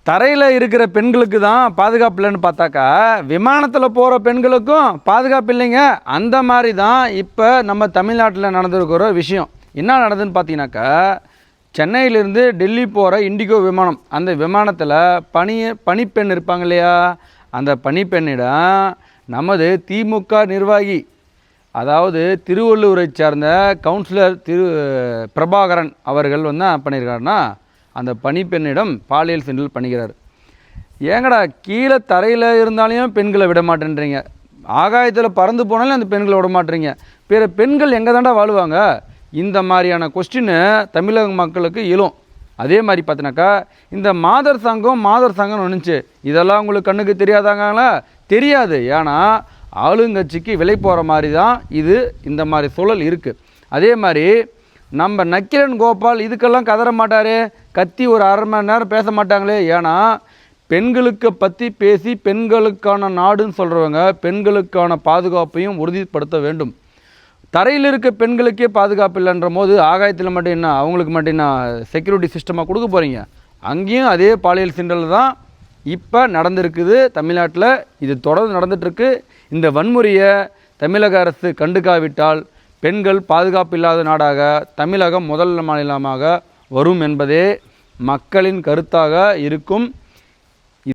தரையில் இருக்கிற பெண்களுக்கு தான் பாதுகாப்பு இல்லைன்னு பார்த்தாக்கா விமானத்தில் போகிற பெண்களுக்கும் பாதுகாப்பு இல்லைங்க. அந்த மாதிரி தான் இப்போ நம்ம தமிழ்நாட்டில் நடந்திருக்கிற விஷயம். என்ன நடந்ததுன்னு பார்த்தீங்கன்னாக்கா, சென்னையிலேருந்து டெல்லி போகிற இண்டிகோ விமானம், அந்த விமானத்தில் பணிப்பெண் இருப்பாங்க இல்லையா, அந்த பணிப்பெண்ணிடம் நமது திமுக நிர்வாகி, அதாவது திருவள்ளூரை சார்ந்த கவுன்சிலர் பிரபாகரன் அவர்கள் வந்து என்ன பண்ணியிருக்காருன்னா, அந்த பணிப்பெண்ணிடம் பாலியல் சீண்டல் பண்ணுகிறார். ஏங்கடா கீழே தரையில் இருந்தாலையும் பெண்களை விட மாட்டேன்றீங்க, ஆகாயத்தில் பறந்து போனாலும் அந்த பெண்களை விட மாட்டேறீங்க, பிற பெண்கள் எங்கே தாண்டா வாழுவாங்க? இந்த மாதிரியான கொஸ்டின்னு தமிழக மக்களுக்கு எழும். அதே மாதிரி பார்த்தினாக்கா, இந்த மாதர் சங்கம் நினச்சி இதெல்லாம் உங்களுக்கு கண்ணுக்கு தெரியாதாங்களா? தெரியாது. ஏன்னா ஆளுங்கட்சிக்கு விலை போகிற மாதிரி தான் இது, இந்த மாதிரி சூழல் இருக்குது. அதே மாதிரி நம்ம நக்கீரன் கோபால் இதுக்கெல்லாம் கதற மாட்டார், கத்தி ஒரு அரை மணி நேரம் பேச மாட்டாங்களே. ஏன்னா பெண்களுக்கு பற்றி பேசி பெண்களுக்கான நாடுன்னு சொல்கிறவங்க பெண்களுக்கான பாதுகாப்பையும் உறுதிப்படுத்த வேண்டும். தரையில் இருக்க பெண்களுக்கே பாதுகாப்பு இல்லைன்ற போது ஆகாயத்தில் மட்டும் என்ன அவங்களுக்கு மட்டும் என்ன செக்யூரிட்டி சிஸ்டமாக கொடுக்க போகிறீங்க? அங்கேயும் அதே பாலியல் சீண்டல் தான் இப்போ நடந்திருக்குது தமிழ்நாட்டில். இது தொடர்ந்து நடந்துகிட்ருக்கு. இந்த வன்முறையை தமிழக அரசு கண்டுக்காவிட்டால் பெண்கள் பாதுகாப்பு இல்லாத நாடாக தமிழகம் முதல் மாநிலமாக வரும் என்பதே மக்களின் கருத்தாக இருக்கும்.